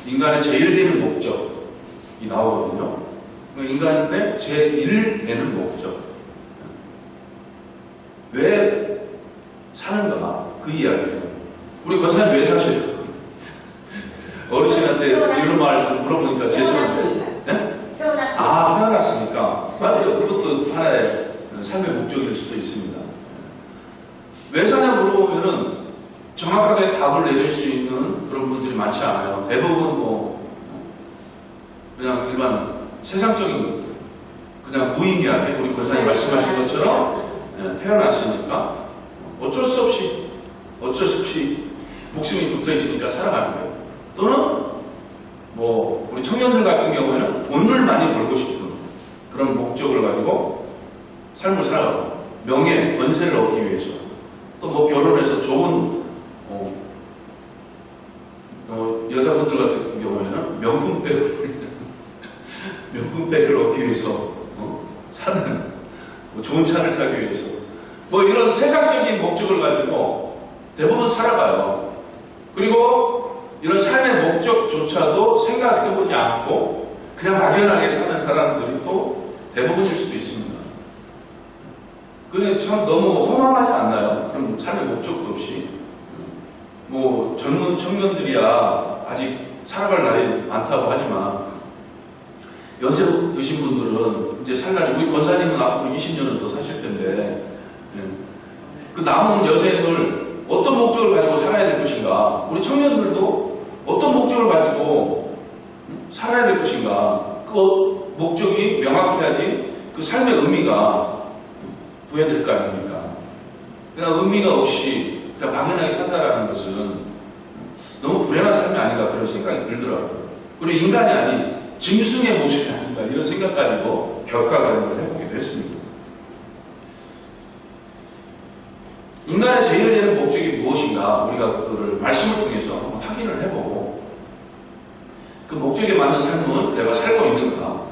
인간의 제일되는 목적이 나오거든요. 인간의 제1되는 목적. 왜 사는가? 그 이야기예요. 우리 권사님 왜 사셔요? 어르신한테 이런 말씀 물어보니까 죄송합니다. 네? 태어났습니다. 태어났으니까. 맞아요. 그것도 하나의 삶의 목적일 수도 있습니다. 왜 사냐 물어보면은 정확하게 답을 내릴 수 있는 그런 분들이 많지 않아요. 대부분 그냥 일반 세상적인 것들, 그냥 무의미하게 우리 권사님 말씀하신 것처럼 태어났으니까 어쩔 수 없이 목숨이 붙어 있으니까 살아가는 거예요. 또는 우리 청년들 같은 경우에는 돈을 많이 벌고 싶은 그런 목적을 가지고 삶을 살아가고 명예, 권세를 얻기 위해서 또 결혼해서 좋은 여자분들 같은 경우에는 명품백을 얻기 위해서 사는 좋은 차를 타기 위해서 이런 세상적인 목적을 가지고 대부분 살아가요. 그리고 이런 삶의 목적조차도 생각해보지 않고 그냥 막연하게 사는 사람들이 또 대부분일 수도 있습니다. 그게 참 너무 허망하지 않나요? 그럼 삶의 목적도 없이 젊은 청년들이야 아직 살아갈 날이 많다고 하지만 연세 드신 분들은 이제 살 날이, 우리 권사님은 앞으로 20년은 더 사실 텐데 그 남은 여생을 어떤 목적을 가지고 살아야 될 것인가, 우리 청년들도 어떤 목적을 가지고 살아야 될 것인가, 그 목적이 명확해야지 그 삶의 의미가 부여될 거 아닙니까? 그냥 의미가 없이 그냥 막연하게 산다라는 것은 너무 불행한 삶이 아닌가 그런 생각이 들더라고요. 그리고 인간이 아닌 짐승의 모습이 아닌가 이런 생각까지도 격하게 해보게 됐습니다. 인간의 제일되는 목적이 무엇인가 우리가 그거를 말씀을 통해서 한번 확인을 해보고 그 목적에 맞는 삶은 내가 살고 있는가,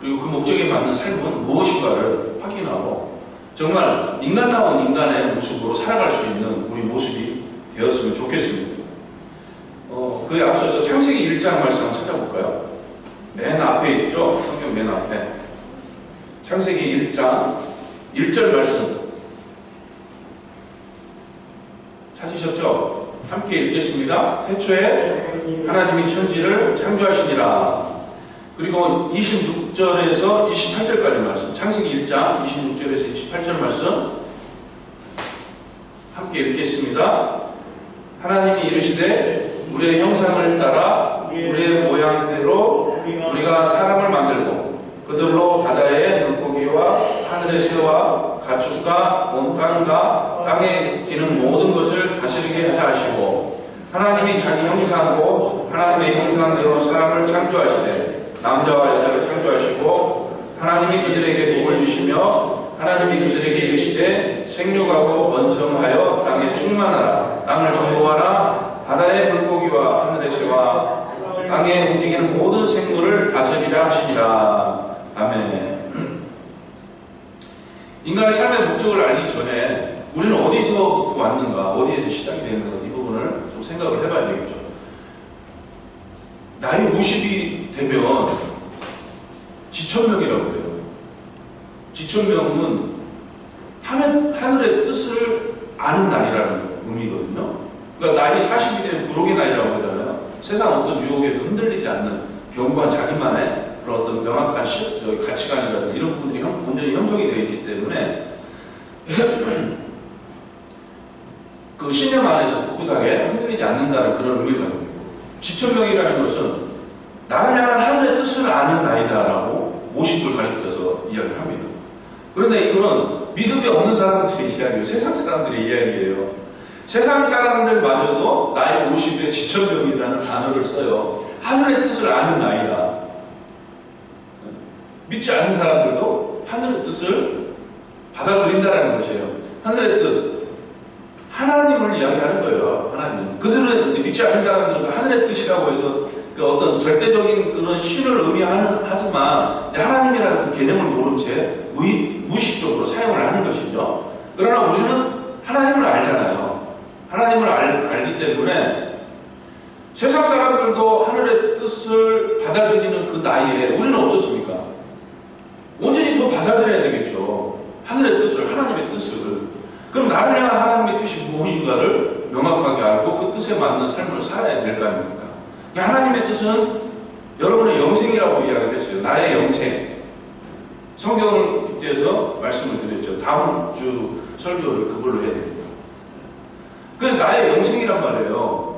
그리고 그 목적에 맞는 삶은 무엇인가를 확인하고 정말 인간다운 인간의 모습으로 살아갈 수 있는 우리 모습이 되었으면 좋겠습니다. 그에 앞서서 창세기 1장 말씀 한번 찾아볼까요? 맨 앞에 있죠? 성경 맨 앞에. 창세기 1장 1절 말씀 찾으셨죠? 함께 읽겠습니다. 태초에 하나님이 천지를 창조하시니라. 그리고 26절에서 28절까지 말씀, 창세기 1장 26절에서 28절 말씀 함께 읽겠습니다. 하나님이 이르시되 우리의 형상을 따라 우리의 모양대로 우리가 사람을 만들고 그들로 바다의 물고기와 하늘의 새와 가축과 온 땅과 땅에 기는 모든 것을 다스리게 하자 하시고, 하나님이 자기 형상으로 하나님의 형상대로 사람을 창조하시되 남자와 여자를 창조하시고 하나님이 그들에게 복을 주시며 하나님이 그들에게 이르시되 생육하고 번성하여 땅에 충만하라. 땅을 정복하라. 바다의 물고기와 하늘의 새와 땅에 움직이는 모든 생물을 다스리라 하시니라. 아멘. 인간의 삶의 목적을 알기 전에 우리는 어디서부터 왔는가, 어디에서 시작이 되는가, 이 부분을 좀 생각을 해봐야 되겠죠. 나이 50이 되면 지천명이라고 해요. 지천명은 하늘의 뜻을 아는 날이라는 의미거든요. 그러니까 나이 40이 되면 부록의 나이라고 하잖아요. 세상 어떤 유혹에도 흔들리지 않는 견고한 자기만의 그런 어떤 명확한 가치관이라든가 이런 부분들이 온전히 형성이 되어 있기 때문에 그 신념 안에서 꿋꿋하게 흔들리지 않는다는 그런 의미가 있고, 지천명이라는 것은 나를 향한 하늘의 뜻을 아는 나이다라고 50을 가리켜서 이야기를 합니다. 그런데 이거는 믿음이 없는 사람들의 이야기예요. 세상 사람들의 이야기예요. 세상 사람들마저도 나이 50에 지천명이라는 단어를 써요. 하늘의 뜻을 아는 나이다. 믿지 않는 사람들도 하늘의 뜻을 받아들인다는 것이에요. 하늘의 뜻, 하나님을 이야기하는 거예요. 하나님. 그들은 믿지 않는 사람들은 하늘의 뜻이라고 해서 그 어떤 절대적인 그런 신을 의미하지만 하나님이라는 그 개념을 모른 채 무의식적으로 사용을 하는 것이죠. 그러나 우리는 하나님을 알잖아요. 하나님을 알기 때문에 세상 사람들도 하늘의 뜻을 받아들이는 그 나이에 우리는 어떻습니까? 온전히 더 받아들여야 되겠죠. 하늘의 뜻을, 하나님의 뜻을. 그럼 나를 향한 하나님의 뜻이 무엇인가를 명확하게 알고 그 뜻에 맞는 삶을 살아야 될 거 아닙니까? 하나님의 뜻은 여러분의 영생이라고 이야기를 했어요. 나의 영생. 성경을 빗대서 말씀을 드렸죠. 다음 주 설교를 그걸로 해야 됩니다. 그게 나의 영생이란 말이에요.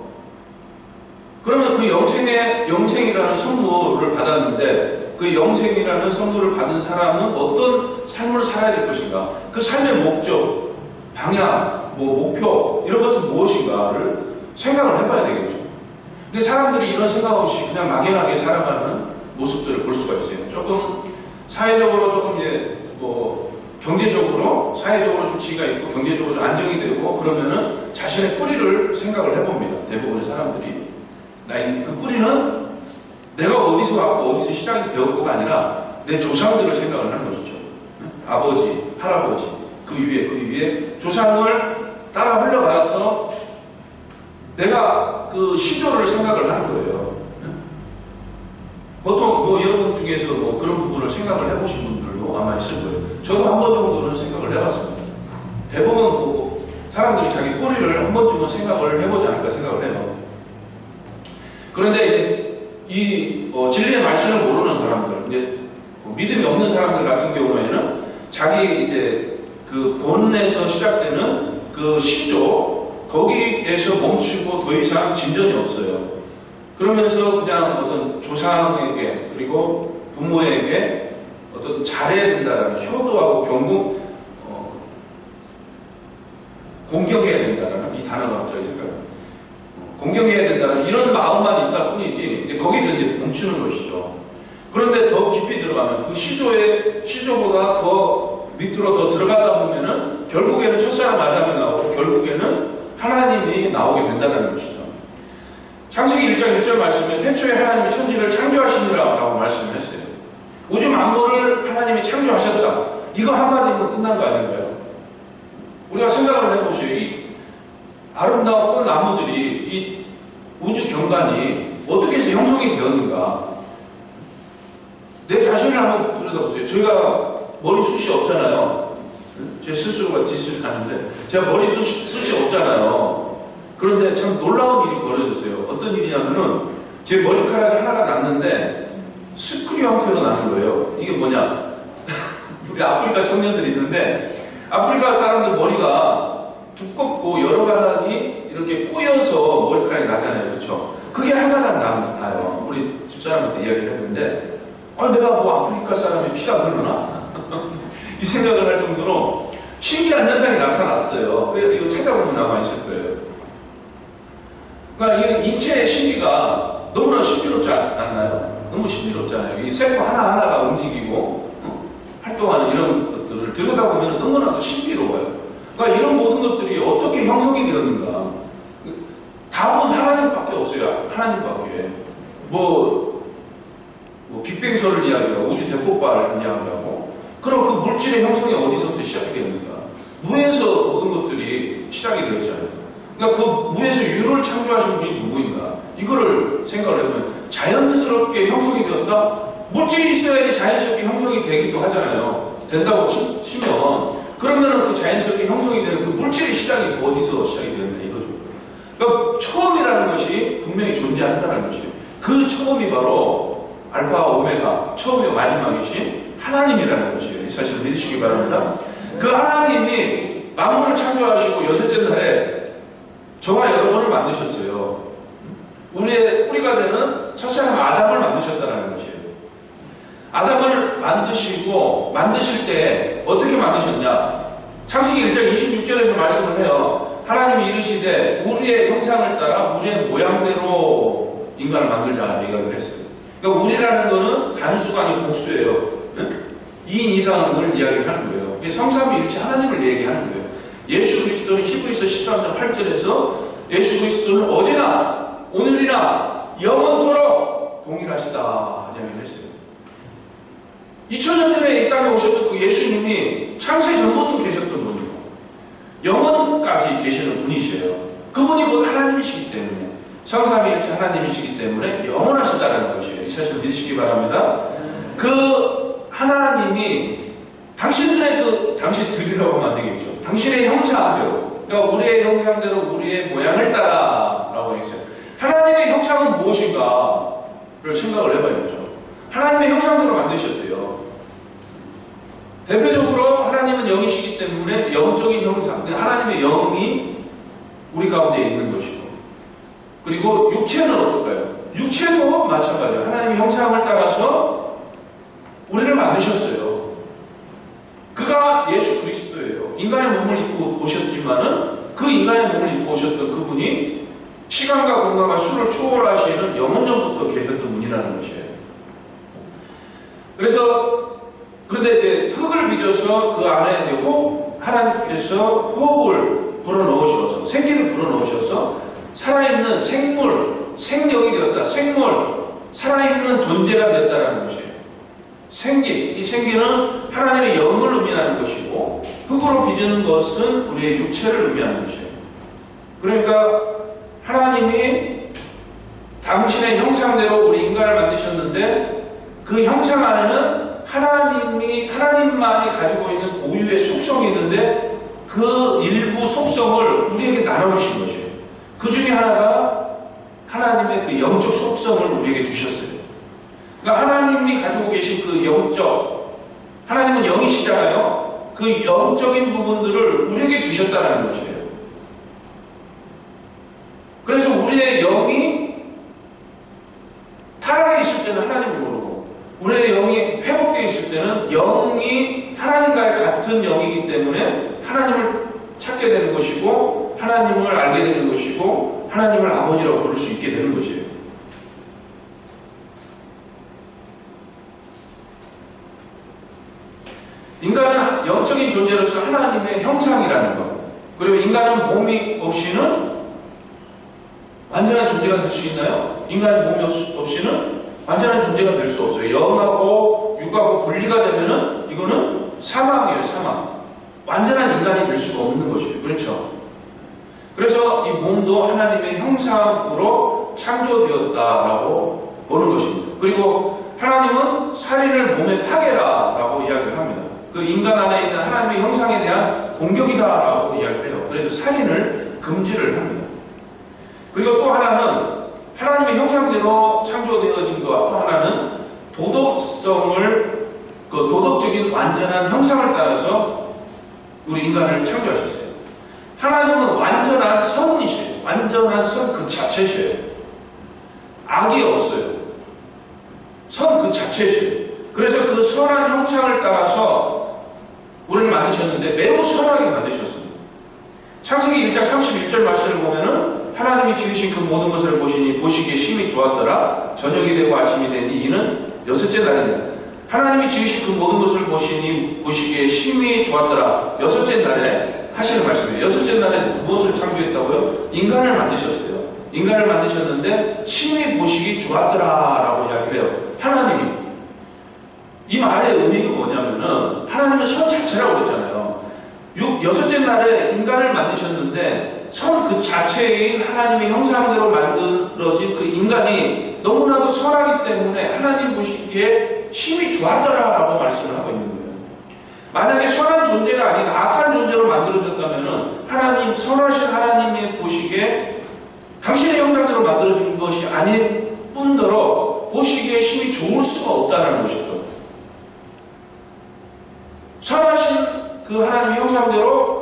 그러면 그 영생이라는 선물을 받았는데 그 영생이라는 선물을 받은 사람은 어떤 삶을 살아야 될 것인가? 그 삶의 목적, 방향, 목표 이런 것은 무엇인가를 생각을 해봐야 되겠죠. 근데 사람들이 이런 생각 없이 그냥 막연하게 살아가는 모습들을 볼 수가 있어요. 조금 사회적으로 조금 경제적으로 사회적으로 좀 지위가 있고 경제적으로 좀 안정이 되고 그러면은 자신의 뿌리를 생각을 해봅니다. 대부분의 사람들이. 그 뿌리는 내가 어디서 왔고 어디서 시작이 되었고가 아니라 내 조상들을 생각을 하는 것이죠. 아버지, 할아버지, 그 위에 조상을 따라 흘러가서 내가 그 시조를 생각을 하는 거예요. 보통 여러분 중에서 그런 부분을 생각을 해보신 분들도 아마 있을 거예요. 저도 한 번 정도는 생각을 해봤습니다. 대부분 사람들이 자기 뿌리를 한 번쯤은 생각을 해보지 않을까 생각을 해요. 그런데 이 진리의 말씀을 모르는 사람들, 이제 믿음이 없는 사람들 같은 경우에는 자기 그 본에서 시작되는 그 시조 거기에서 멈추고 더 이상 진전이 없어요. 그러면서 그냥 어떤 조상에게 그리고 부모에게 어떤 잘해야 된다라는 효도하고 공경해야 된다라는 이 단어가 갑자기 생각나요. 공경해야 된다는 이런 마음만 있다 뿐이지 거기서 이제 멈추는 것이죠. 그런데 더 깊이 들어가면 그 시조보다 더 밑으로 더 들어가다 보면은 결국에는 첫사람 아담이 나오고 결국에는 하나님이 나오게 된다는 것이죠. 창세기 1장 1절 말씀에 태초에 하나님이 천지를 창조하시니라 라고 말씀을 했어요. 우주 만물을 하나님이 창조하셨다. 이거 한마디면 끝난 거 아닌가요? 우리가 생각을 해보시오. 이 아름다운 꽃나무들이 이 우주 경관이 어떻게 해서 형성이 되었는가? 내 자신을 한번 들여다보세요. 저희가 머리숱이 없잖아요. 제 스스로가 디스를 하는데 제가 머리숱이 없잖아요. 그런데 참 놀라운 일이 벌어졌어요. 어떤 일이냐면은 제 머리카락이 하나가 났는데 스크류 형태로 나는 거예요. 이게 뭐냐? 우리 아프리카 청년들이 있는데 아프리카 사람들 머리가 두껍고 여러 가닥이 이렇게 꼬여서 머리카락이 나잖아요. 그렇죠? 그게 한 가닥 나요. 우리 집사람한테 이야기를 했는데 내가 아프리카 사람의 피가 흐르나? 이 생각을 할 정도로 신기한 현상이 나타났어요. 이거 찾아보면 남아 있을 거예요. 그러니까 이 인체의 신비가 너무나 신비롭지 않나요? 너무 신비롭잖아요. 이 세포 하나하나가 움직이고 활동하는 이런 것들을 들여다보면 너무나도 신비로워요. 그러니까 이런 모든 것들이 어떻게 형성이 되었는가? 답은 하나님밖에 없어요. 하나님밖에. 빅뱅설을 이야기하고 우주 대폭발을 이야기하고 그럼 그 물질의 형성이 어디서부터 시작이 되는가? 무에서 모든 것들이 시작이 되었잖아요. 그러니까 그 무에서 유를 창조하신 분이 누구인가? 이거를 생각을 해보면 자연스럽게 형성이 되었다? 물질이 있어야지 자연스럽게 형성이 되기도 하잖아요. 된다고 치면 그러면은 그 자연스럽게 형성이 되는 그 물질의 시작이 어디서 시작이 되느냐 이거죠. 그러니까 처음이라는 것이 분명히 존재한다는 것이에요. 그 처음이 바로 알파와 오메가, 처음이고 마지막이신 하나님이라는 것이에요. 이 사실을 믿으시기 바랍니다. 그 하나님이 만물을 창조하시고 여섯째 날에 저와 여러분을 만드셨어요. 우리의 뿌리가 되는 첫사람 아담을 만드셨다는 것이에요. 아담을 만드실 때 어떻게 만드셨냐? 창세기 1장 26절에서 말씀을 해요. 하나님이 이르시되 우리의 형상을 따라 우리의 모양대로 인간을 만들자 얘기를 했어요. 그러니까 우리라는 거는 단수가 아니고 복수예요. 2인 이상을 이야기하는 거예요. 성삼위일체 하나님을 얘기하는 거예요. 예수 그리스도는 히브리서 13장 8절에서 예수 그리스도는 어제나 오늘이나 영원토록 동일하시다 이야기를 했어요. 2000년 전에 이 땅에 오셨던 그 예수님이 창세 전부터 계셨던 분이고 영원까지 계시는 분이세요. 그분이 곧 하나님이시기 때문에 성삼위일체 하나님이시기 때문에 영원하시다라는 것이에요. 이 사실을 믿으시기 바랍니다. 그 하나님이 당신들이라고 하면 안 되겠죠. 당신의 형상대로, 그러니까 우리의 형상대로 우리의 모양을 따라라고 했어요. 하나님의 형상은 무엇인가를 생각을 해봐야죠. 하나님의 형상대로 만드셨대요. 대표적으로 하나님은 영이시기 때문에 영적인 형상, 하나님의 영이 우리 가운데 있는 것이고, 그리고 육체는 어떨까요? 육체도 마찬가지예요. 하나님의 형상을 따라서 우리를 만드셨어요. 그가 예수 그리스도예요. 인간의 몸을 입고 오셨지만은 그 인간의 몸을 입고 오셨던 그분이 시간과 공간과 수를 초월하시는 영원전부터 계셨던 분이라는 것이에요. 그런데 이제 흙을 빚어서 그 안에 하나님께서 호흡을 불어넣으셔서, 생기를 불어넣으셔서 살아있는 생명이 되었다. 살아있는 존재가 되었다는 것이에요. 이 생기는 하나님의 영을 의미하는 것이고, 흙으로 빚은 것은 우리의 육체를 의미하는 것이에요. 그러니까 하나님이 당신의 형상대로 우리 인간을 만드셨는데, 그 형상 안에는 하나님만이 가지고 있는 고유의 속성이 있는데, 그 일부 속성을 우리에게 나눠주신 것이에요. 그 중에 하나가 하나님의 그 영적 속성을 우리에게 주셨어요. 그러니까 하나님이 가지고 계신 그 하나님은 영이시잖아요. 그 영적인 부분들을 우리에게 주셨다는 것이에요. 그래서 우리의 영이 타락해 있을 때는 하나님을 모르고, 우리의 영이 회복되어 있을 때는 영이 하나님과의 같은 영이기 때문에 하나님을 찾게 되는 것이고, 하나님을 알게 되는 것이고, 하나님을 아버지라고 부를 수 있게 되는 것이에요. 인간은 영적인 존재로서 하나님의 형상이라는 것, 그리고 인간은 몸이 없이는 완전한 존재가 될 수 있나요? 인간의 몸이 없이는 완전한 존재가 될 수 없어요. 영하고 육하고 분리가 되면은 이거는 사망이에요, 사망. 완전한 인간이 될 수가 없는 것이에요. 그렇죠? 그래서 이 몸도 하나님의 형상으로 창조되었다라고 보는 것입니다. 그리고 하나님은 살인을 몸에 파괴라라고 이야기를 합니다. 그 인간 안에 있는 하나님의 형상에 대한 공격이다라고 이야기를 해요. 그래서 살인을 금지를 합니다. 그리고 또 하나는 하나님의 형상대로 창조되어진 것과 또 하나는 도덕적인 완전한 형상을 따라서 우리 인간을 창조하셨어요. 하나님은 완전한 선이시에요. 완전한 선 그 자체시에요. 악이 없어요. 선 그 자체시에요. 그래서 그 선한 형상을 따라서 우리를 만드셨는데 매우 선하게 만드셨습니다. 창세기 1장 31절 말씀을 보면은 하나님이 지으신 그 모든 것을 보시기에 심히 좋았더라. 저녁이 되고 아침이 되니 이는 여섯째 날입니다. 하나님이 지으신 그 모든 것을 보시기에 심히 좋았더라. 여섯째 날에 하시는 말씀이에요. 여섯째 날에 무엇을 창조했다고요? 인간을 만드셨어요. 인간을 만드셨는데 심히 보시기 좋았더라 라고 이야기를 해요. 하나님이. 이 말의 의미가 뭐냐면은 하나님은 선 자체라고 그랬잖아요. 여섯째 날에 인간을 만드셨는데 선 그 자체인 하나님의 형상대로 만들어진 그 인간이 너무나도 선하기 때문에 하나님 보시기에 심히 좋았더라라고 말씀을 하고 있는 거예요. 만약에 선한 존재가 아닌 악한 존재로 만들어졌다면은 선하신 하나님의 보시기에 당신의 형상대로 만들어진 것이 아닌 뿐더러 보시기에 심히 좋을 수가 없다는 것이죠. 선하신 그 하나님의 형상대로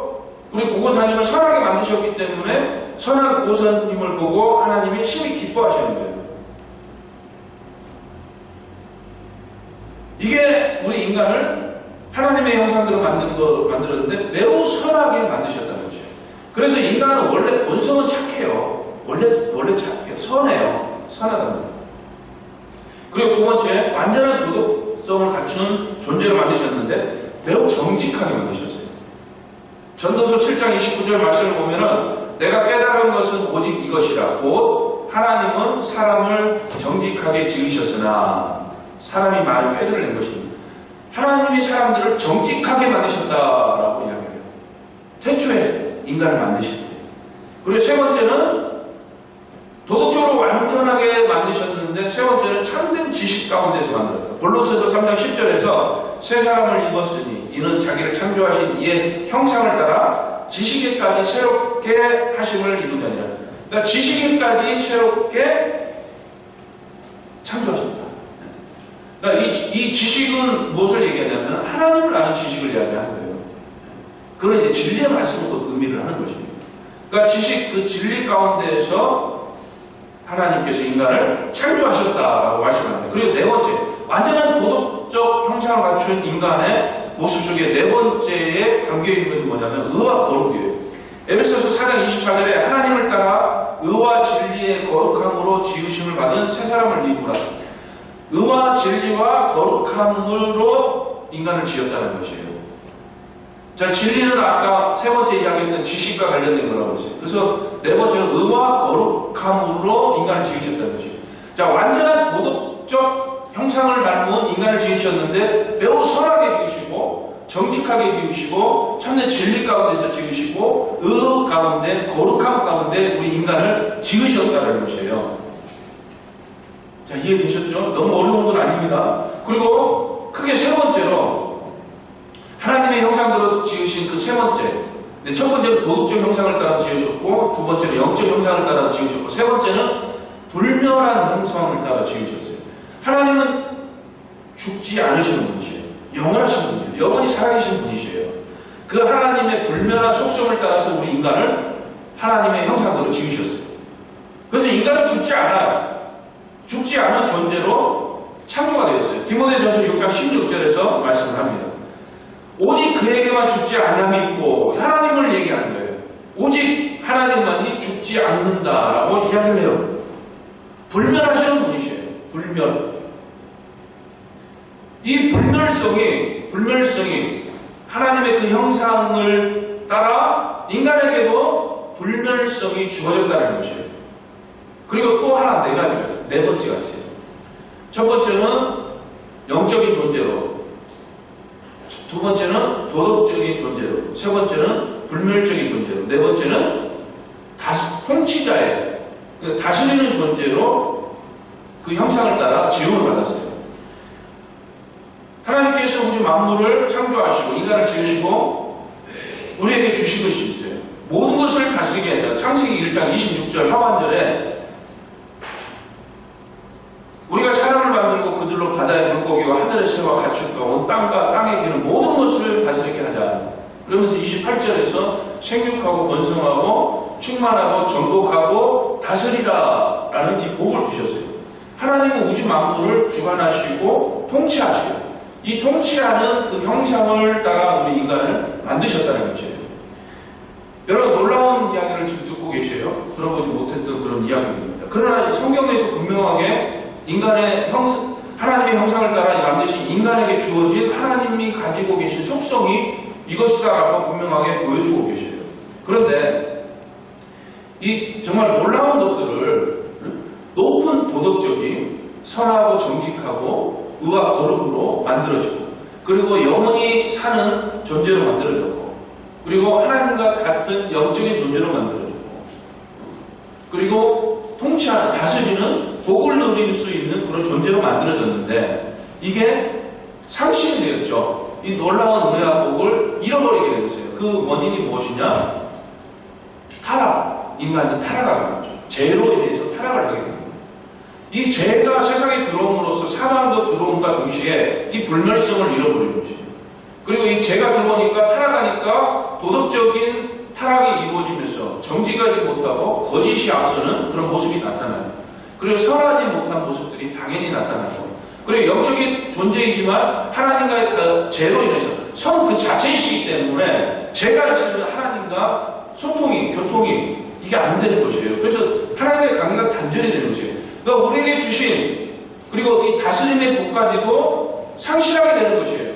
우리 고고사님을 선하게 만드셨기 때문에 선한 고고사님을 보고 하나님이 심히 기뻐하시는 거예요. 이게 우리 인간을 하나님의 형상대로 만들었는데 매우 선하게 만드셨다는 거죠. 그래서 인간은 원래 본성은 착해요. 원래 착해요. 선해요. 선하답니다. 그리고 두 번째, 완전한 도덕성을 갖춘 존재로 만드셨는데 매우 정직하게 만드셨어요. 전도서 7장 29절 말씀을 보면은 내가 깨달은 것은 오직 이것이라. 곧 하나님은 사람을 정직하게 지으셨으나 사람이 많이 꾀들을 낸 것입니다. 하나님이 사람들을 정직하게 만드셨다라고 이야기해요. 태초에 인간을 만드실 때. 그리고 세 번째는 도덕적으로 완전하게 만드셨는데 세 번째는 참된 지식 가운데서 만들었다. 골로새서 3장 10절에서 새 사람을 입었으니 이는 자기를 창조하신 이의 형상을 따라 지식에까지 새롭게 하심을 이루느니라. 그러니까 지식에까지 새롭게 창조하셨다. 그러니까 이 지식은 무엇을 얘기하냐면 하나님을 아는 지식을 이야기하는 거예요. 그런 이제 진리의 말씀으로 의미를 하는 것입니다. 그러니까 지식, 그 진리 가운데에서 하나님께서 인간을 창조하셨다라고 말씀합니다. 그리고 네 번째, 완전한 도덕적 형상을 갖춘 인간의 모습 속에 네 번째에 담겨있는 것은 뭐냐면 의와 거룩이에요. 에베소서 4장 24절에 하나님을 따라 의와 진리의 거룩함으로 지으심을 받은 새 사람을 입으라. 의와 진리와 거룩함으로 인간을 지었다는 것이에요. 자, 진리는 아까 세 번째 이야기했던 지식과 관련된 거라고 했어요. 그래서 네 번째는 의와 거룩함으로 인간을 지으셨다는 것이에요. 자, 완전한 도덕적 형상을 닮은 인간을 지으셨는데 매우 선하게 지으시고 정직하게 지으시고 참된 진리 가운데서 지으시고 의 가운데 거룩함 가운데 우리 인간을 지으셨다는 것이에요. 자, 이해되셨죠? 너무 어려운 건 아닙니다. 그리고 크게 세 번째로 하나님의 형상대로 지으신 그 세 번째. 첫 번째는 도덕적 형상을 따라 지으셨고, 두 번째는 영적 형상을 따라 지으셨고, 세 번째는 불멸한 형상을 따라 지으셨어요. 하나님은 죽지 않으시는 분이시에요. 영원하신 분이에요. 영원히 살아계신 분이시에요. 그 하나님의 불멸한 속성을 따라서 우리 인간을 하나님의 형상대로 지으셨어요. 그래서 인간은 죽지 않아요. 죽지 않은 존재로 창조가 되었어요. 디모데전서 6장 16절에서 말씀을 합니다. 오직 그에게만 죽지 않음이 있고 하나님을 얘기하는 거예요. 오직 하나님만이 죽지 않는다라고 이야기를 해요. 불멸하시는 분이세요. 불멸. 이 불멸성이 하나님의 그 형상을 따라 인간에게도 불멸성이 주어졌다는 것이에요. 그리고 또 하나 네 번째가 있어요. 첫 번째는 영적인 존재로, 두 번째는 도덕적인 존재로, 세 번째는 불멸적인 존재로, 네 번째는 통치자의 다스리는 존재로 그 형상을 따라 지음을 받았어요. 하나님께서 우리 만물을 창조하시고 인간을 지으시고 우리에게 주신 것이 있어요. 모든 것을 다스리게 한다. 창세기 1장 26절 하반절에 우리가 사람을 만들고 그들로 바다의 물고기와 하늘의 새와 가축과 온 땅과 땅에 기는 모든 것을 다스리게 하자. 그러면서 28절에서 생육하고 번성하고 충만하고 정복하고 다스리라 라는 이 복을 주셨어요. 하나님은 우주 만물을 주관하시고 통치하시고 이 통치하는 그 형상을 따라 우리 인간을 만드셨다는 것이에요. 여러분 놀라운 이야기를 지금 듣고 계세요. 들어보지 못했던 그런 이야기입니다. 그러나 성경에서 분명하게 하나님의 형상을 따라 만드신 인간에게 주어진 하나님이 가지고 계신 속성이 이것이다라고 분명하게 보여주고 계셔요. 그런데 이 정말 놀라운 것들을 높은 도덕적인 선하고 정직하고 의와 거룩으로 만들어지고 그리고 영원히 사는 존재로 만들어졌고 그리고 하나님과 같은 영적인 존재로 만들어졌고 그리고 통치하는, 다스리는 복을 누릴 수 있는 그런 존재로 만들어졌는데 이게 상실이 되었죠. 이 놀라운 은혜와 복을 잃어버리게 되었어요. 그 원인이 무엇이냐? 타락. 인간이 타락하게 되죠. 죄로 인해서 타락을 하게 됩니다. 이 죄가 세상에 들어옴으로써 사망도 들어옴과 동시에 이 불멸성을 잃어버리는 것입니다. 그리고 이 죄가 들어오니까 타락하니까 도덕적인 타락이 이루어지면서 정직하지 못하고 거짓이 앞서는 그런 모습이 나타나요. 그리고 선하지 못한 모습들이 당연히 나타나고 그리고 영적인 존재이지만 하나님과의 그 죄로 인해서 성 그 자체이시기 때문에 죄가 있으면 하나님과 소통이, 교통이 이게 안 되는 것이에요. 그래서 하나님의 관계가 단절이 되는 것이에요. 그러니까 우리에게 주신 그리고 이 다스림의 복까지도 상실하게 되는 것이에요.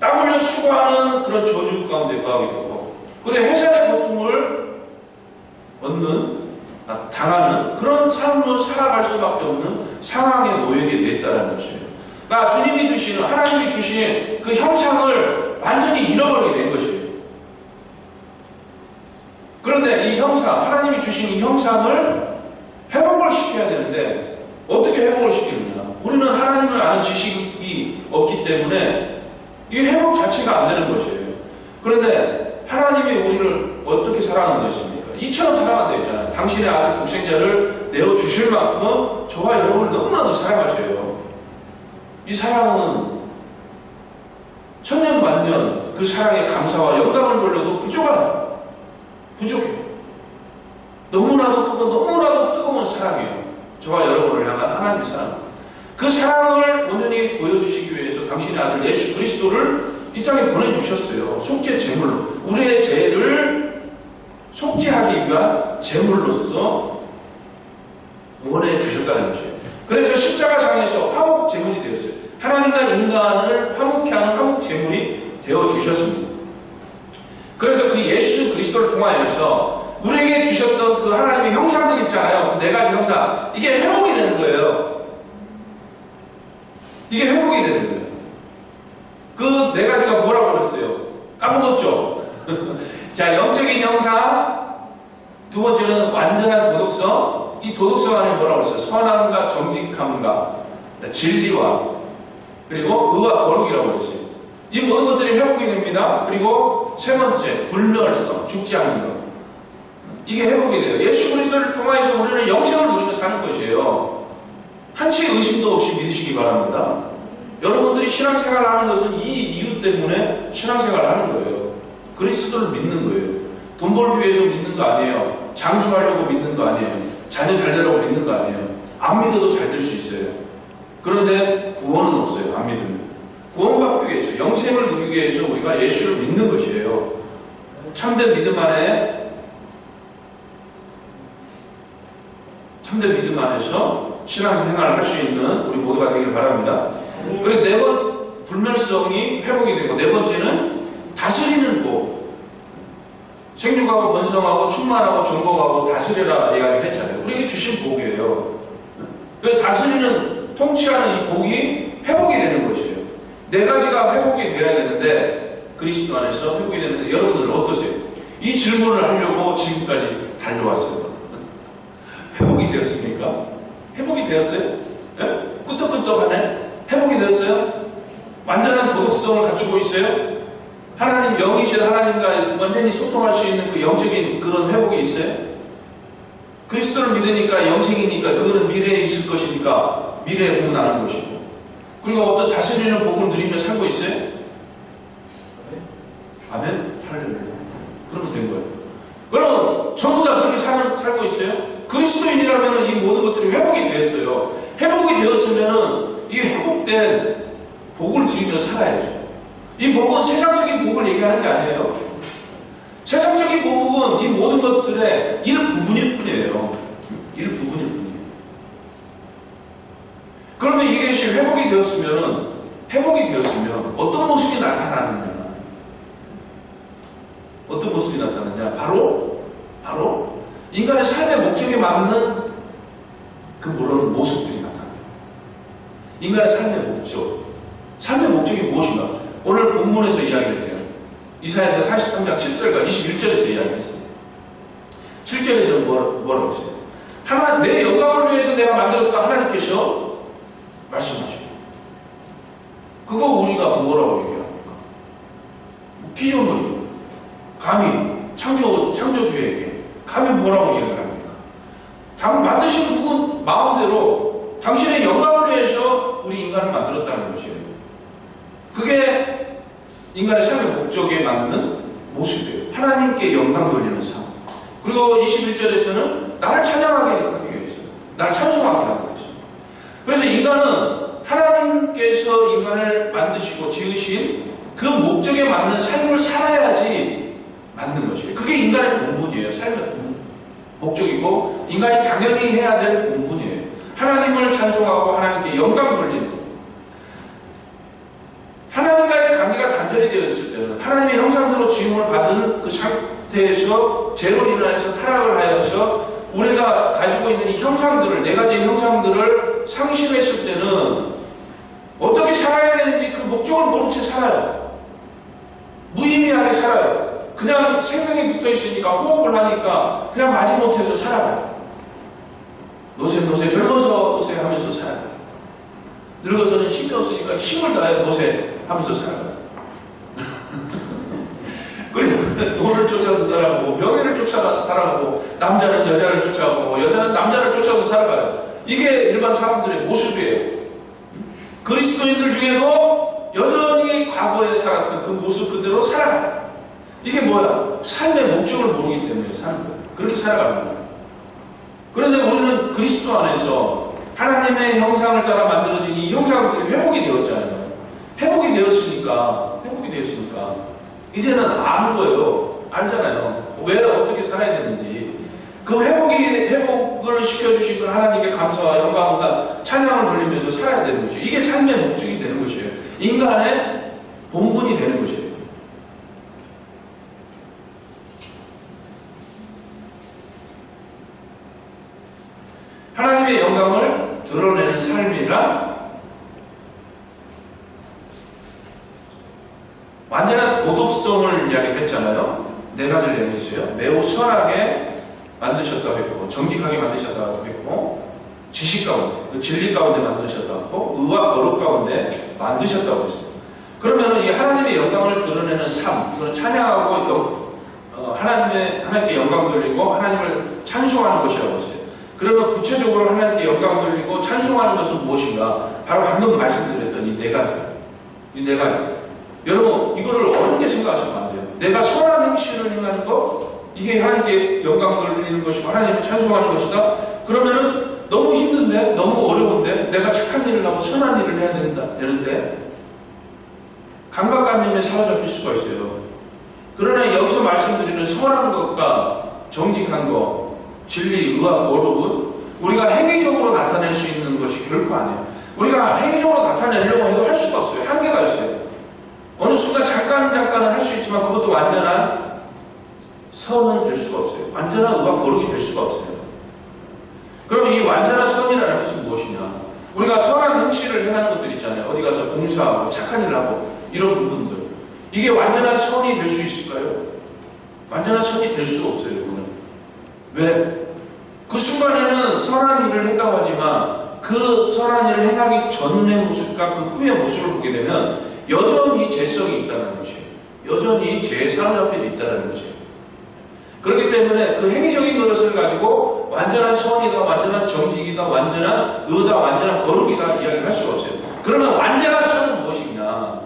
땀 흘려 수고하는 그런 저주 가운데 거하게 되고 그리고 해산의 고통을 당하는 그런 삶을 살아갈 수밖에 없는 상황에 놓이게 되었다는 것이에요. 그러니까 주님이 주시는, 하나님이 주신 그 형상을 완전히 잃어버리게 된 것이에요. 그런데 이 형상, 하나님이 주신 이 형상을 회복을 시켜야 되는데 어떻게 회복을 시키느냐? 우리는 하나님을 아는 지식이 없기 때문에 이 회복 자체가 안 되는 것이에요. 그런데 하나님이 우리를 어떻게 사랑하는 것입니까? 이처럼 사랑한다 했잖아요. 당신의 아들 독생자를 내어주실 만큼 저와 여러분을 너무나도 사랑하셔요. 이 사랑은 천년만년 그 사랑의 감사와 영광을 돌려도 부족하다. 부족해요. 너무나도 크고 너무나도 뜨거운 사랑이에요. 저와 여러분을 향한 하나님의 사랑. 그 사랑을 온전히 보여주시기 위해서 당신의 아들 예수 그리스도를 이 땅에 보내주셨어요. 속죄 제물로. 우리의 죄를 속죄하기 위한 제물로서 구원해 주셨다는 것이에요. 그래서 십자가상에서 화목 제물이 되었어요. 하나님과 인간을 화목케 하는 화목 제물이 되어 주셨습니다. 그래서 그 예수 그리스도를 통하여서 우리에게 주셨던 그 하나님의 형상들 있잖아요. 그 네 가지 형상. 이게 회복이 되는 거예요. 이게 회복이 되는 거예요. 그 네 가지가 뭐라고 그랬어요? 까먹었죠? 자, 영적인 형상. 두 번째는 완전한 도덕성. 이 도덕성 안에 뭐라고 그랬어요? 선함과 정직함과 진리와 그리고 의와 거룩이라고 그랬어요. 이 모든 것들이 회복이 됩니다. 그리고 세 번째, 불멸성, 죽지 않는 것. 이게 회복이 돼요. 예수 그리스도를 통하여서 우리는 영생을 누리며 사는 것이에요. 한치의 의심도 없이 믿으시기 바랍니다. 여러분들이 신앙생활을 하는 것은 이 이유 때문에 신앙생활을 하는 거예요. 그리스도를 믿는 거예요. 돈 벌기 위해서 믿는 거 아니에요. 장수하려고 믿는 거 아니에요. 자녀 잘 되라고 믿는 거 아니에요. 안 믿어도 잘 될 수 있어요. 그런데 구원은 없어요. 안 믿으면. 구원받기 위해서, 영생을 누리기 위해서 우리가 예수를 믿는 것이에요. 참된 믿음 안에서 신앙생활을 할 수 있는 우리 모두가 되길 바랍니다. 그리고 네 번, 불멸성이 회복이 되고, 네 번째는 다스리는 복. 생육하고 번성하고 충만하고 정복하고 다스려라 이야기를 했잖아요. 우리에게 주신 복이에요. 그래서 다스리는, 통치하는 이 복이 회복이 되는 것이에요. 네 가지가 회복이 되어야 되는데, 그리스도 안에서 회복이 되는데, 여러분들은 어떠세요? 이 질문을 하려고 지금까지 달려왔어요. 회복이 되었습니까? 회복이 되었어요? 예? 끄떡끄떡하네? 회복이 되었어요? 완전한 도덕성을 갖추고 있어요? 하나님, 영이신 하나님과 완전히 소통할 수 있는 그 영적인 그런 회복이 있어요? 그리스도를 믿으니까 영생이니까 그거는 미래에 있을 것이니까 미래에 복은 나는 것이고, 그리고 어떤 다스리는 복을 누리며 살고 있어요? 아멘? 할렐루야. 그러면 된 거예요. 그럼 전부 다 그렇게 살고 있어요? 그리스도인이라면 이 모든 것들이 회복이 되었어요. 회복이 되었으면 이 회복된 복을 누리며 살아야죠. 이 복은 세상적인 복을 얘기하는 게 아니에요. 세상적인 복은 이 모든 것들의 일부분일 뿐이에요. 일부분일 뿐이에요. 그런데 이것이 회복이 되었으면 어떤 모습이 나타나느냐? 어떤 모습이 나타나느냐? 바로 인간의 삶의 목적에 맞는 그 모습들이 나타나요. 인간의 삶의 목적. 삶의 목적이 무엇인가? 오늘 본문에서 이야기했어요. 이사야서 43장 7절과 21절에서 이야기했어요. 7절에서는 뭐라고 했어요? 내 영광을 위해서 내가 만들었다 하나님께서 말씀하시고, 그거 우리가 뭐라고 얘기합니까? 피조물이 감히 창조주에게 감히 뭐라고 얘기합니까? 만드신 그분 마음대로 당신의 영광을 위해서 우리 인간을 만들었다는 것이에요. 그게 인간의 삶의 목적에 맞는 모습이에요. 하나님께 영광 돌리는 삶. 그리고 21절에서는 나를 찬양하게 하기 위해서, 나를 찬송하게 하기 위해서. 그래서 인간은 하나님께서 인간을 만드시고 지으신 그 목적에 맞는 삶을 살아야지 맞는 것이에요. 그게 인간의 본분이에요. 삶의 목적이고 인간이 당연히 해야 될 본분이에요. 하나님을 찬송하고 하나님께 영광 돌리는 것. 하나님과의 관계가 단절이 되어 있을 때는, 하나님의 형상대로 지음을 받은 그 상태에서 죄로 인하여서 타락을 하여서 우리가 가지고 있는 이 형상들을, 네 가지의 형상들을 상실했을 때는 어떻게 살아야 되는지 그 목적을 모른 채 살아요. 무의미하게 살아요. 그냥 생명이 붙어 있으니까, 호흡을 하니까 그냥 마지못해서 살아가요. 노세 젊어서 노세 하면서 살아가요. 늙어서는 힘이 없으니까 힘을 다해 노세 하면서 살아가요. 그리고 돈을 쫓아서 살아가고 명예를 쫓아가서 살아가고 남자는 여자를 쫓아가고 여자는 남자를 쫓아서 살아가요. 이게 일반 사람들의 모습이에요. 그리스도인들 중에도 여전히 과거에 살았던 그 모습 그대로 살아가요. 이게 뭐야? 삶의 목적을 모르기 때문에 사는 거예요. 그렇게 살아가는 거예요. 그런데 우리는 그리스도 안에서 하나님의 형상을 따라 만들어진 이 형상들이 회복이 되었잖아요. 회복이 되었으니까 이제는 아는 거예요. 알잖아요. 왜 어떻게 살아야 되는지. 그 회복을 시켜주신 그 하나님께 감사와 영광과 찬양을 돌리면서 살아야 되는 것이에요. 이게 삶의 목적이 되는 것이에요. 인간의 본분이 되는 것이에요. 하나님의 영광을 드러내는 삶이란 완전한 도덕성을 이야기했잖아요. 네 가지를 얘기했어요. 매우 선하게 만드셨다고 했고, 정직하게 만드셨다고 했고, 지식 가운데, 그 진리 가운데 만드셨다고 했고, 의와 거룩 가운데 만드셨다고 했어요. 그러면 이 하나님의 영광을 드러내는 삶, 이거는 찬양하고 하나님께 영광 돌리고 하나님을 찬송하는 것이라고 했어요. 그러면 구체적으로 하나님께 영광 돌리고 찬송하는 것은 무엇인가? 바로 방금 말씀드렸던 이 네 가지. 이 네 가지. 여러분, 이거를 어렵게 생각하시면 안 돼요. 내가 선한 행실을 행하는 것, 이게 하나님께 영광을 돌리는 것이고 하나님을 찬송하는 것이다. 그러면은 너무 힘든데, 너무 어려운데, 내가 착한 일을 하고 선한 일을 해야 되는데 감각관념에 사로잡힐 수가 있어요. 그러나 여기서 말씀드리는 선한 것과 정직한 것, 진리, 의와 거룩은 우리가 행위적으로 나타낼 수 있는 것이 결코 아니에요. 우리가 행위적으로 나타내려고 해도 할 수가 없어요. 한계가 있어요. 어느 순간 잠깐은 할 수 있지만 그것도 완전한 선은 될 수가 없어요. 완전한 의와 거룩이 될 수가 없어요. 그럼 이 완전한 선이라는 것은 무엇이냐? 우리가 선한 행실을 행하는 것들 있잖아요. 어디 가서 봉사하고 착한 일을 하고 이런 부분들. 이게 완전한 선이 될 수 있을까요? 완전한 선이 될 수가 없어요. 이거는. 왜? 그 순간에는 선한 일을 했다고 하지만 그 선한 일을 행하기 전의 모습과 그 후의 모습을 보게 되면 여전히 죄성이 있다는 것이에요. 여전히 죄에 사로잡혀 있다는 것이에요. 그렇기 때문에 그 행위적인 것을 가지고 완전한 선이다, 완전한 정직이다, 완전한 의다, 완전한 거룩이다 이야기할 수가 없어요. 그러면 완전한 선은 무엇이냐?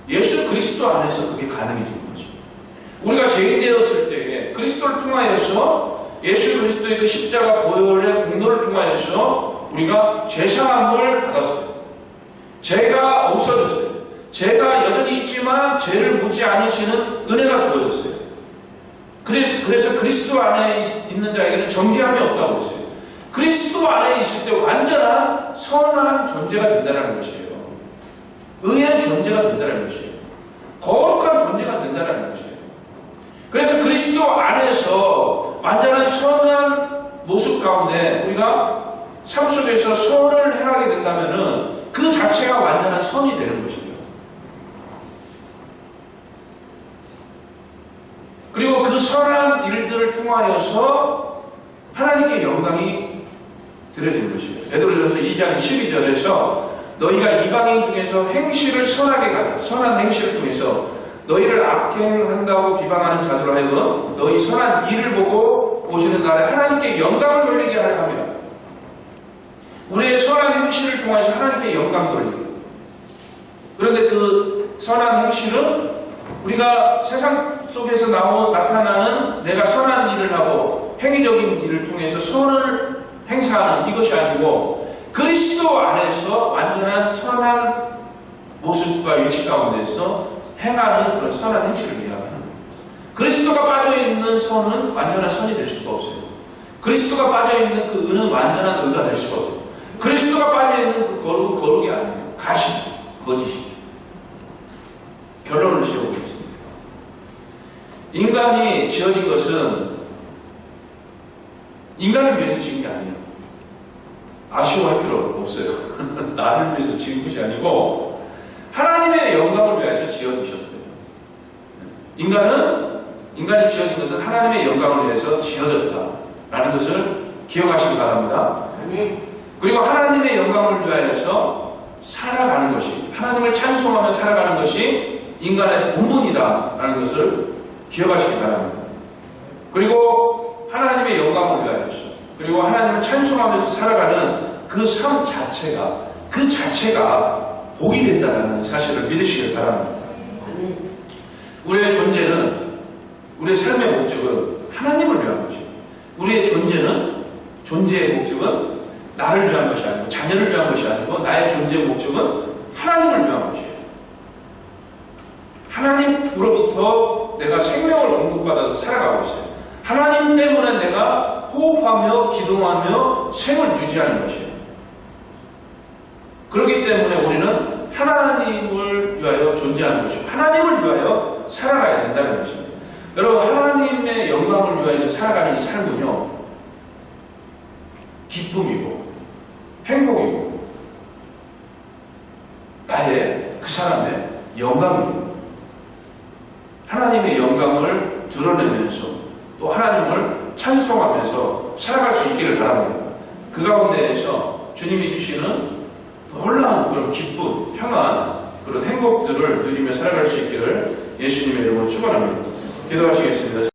예수 그리스도 안에서 그게 가능해진 거죠. 우리가 죄인 되었을 때에 그리스도를 통하여서 예수 그리스도의 그 십자가 보혈의 공로를 통하여서 우리가 죄사함을 받았어요. 죄가 없어졌어요. 죄가 여전히 있지만 죄를 묻지 않으시는 은혜가 주어졌어요. 그래서 그리스도 안에 있는 자에게는 정죄함이 없다고 했어요. 그리스도 안에 있을 때 완전한 선한 존재가 된다는 것이에요. 의의 존재가 된다는 것이에요. 거룩한 존재가 된다는 것이에요. 그래서 그리스도 안에서 완전한 선한 모습 가운데 우리가 삶 속에서 선을 행하게 된다면 그 자체가 완전한 선이 되는 것이에요. 그리고 그 선한 일들을 통하여서 하나님께 영광이 드려지는 것이에요. 베드로전서 2장 12절에서 너희가 이방인 중에서 행실을 선하게 가져 선한 행실을 통해서 너희를 악행한다고 비방하는 자들로 하여금 너희 선한 일을 보고 오시는 날에 하나님께 영광을 돌리게 하려 합니다. 우리의 선한 행실을 통해서 하나님께 영광 돌리기. 그런데 그 선한 행실은 우리가 세상 속에서 나타나는 내가 선한 일을 하고 행위적인 일을 통해서 선을 행사하는 이것이 아니고 그리스도 안에서 완전한 선한 모습과 위치 가운데서 행하는 그런 선한 행실을 이야기하는 거예요. 그리스도가 빠져있는 선은 완전한 선이 될 수가 없어요. 그리스도가 빠져있는 그 의는 완전한 의가 될 수가 없어요. 그리스도가 빠져있는 그 거룩은 거룩이 아니에요. 가시죠. 거짓이죠. 결론을 지어보겠습니다. 인간이 지어진 것은 인간을 위해서 지은 게 아니에요. 아쉬워할 필요 없어요. 나를 위해서 지은 것이 아니고 하나님의 영광을 위해서 지어주셨어요. 인간이 지어진 것은 하나님의 영광을 위해서 지어졌다라는 것을 기억하시기 바랍니다. 그리고 하나님의 영광을 위하여서 살아가는 것이, 하나님을 찬송하며 살아가는 것이 인간의 본분이다라는 것을 기억하시기 바랍니다. 그리고 하나님의 영광을 위하여서, 그리고 하나님을 찬송하면서 살아가는 그 삶 자체가, 그 자체가 복이 된다는 사실을 믿으시길 바랍니다. 우리의 존재는, 우리의 삶의 목적은 하나님을 위한 것이에요. 우리의 존재는, 존재의 목적은 나를 위한 것이 아니고, 자녀를 위한 것이 아니고, 나의 존재의 목적은 하나님을 위한 것이에요. 하나님으로부터 내가 생명을 공급받아서 살아가고 있어요. 하나님 때문에 내가 호흡하며 기도하며 생을 유지하는 것이에요. 그렇기 때문에 우리는 하나님을 위하여 존재하는 것이고, 하나님을 위하여 살아가야 된다는 것입니다. 여러분, 하나님의 영광을 위하여 살아가는 이 삶은요, 기쁨이고 행복이고 나의, 그 사람의 영광입니다. 하나님의 영광을 드러내면서 또 하나님을 찬송하면서 살아갈 수 있기를 바랍니다. 그 가운데에서 주님이 주시는 놀라운 그런 기쁨, 평안, 그런 행복들을 누리며 살아갈 수 있기를 예수님의 이름으로 축원합니다. 기도하시겠습니다.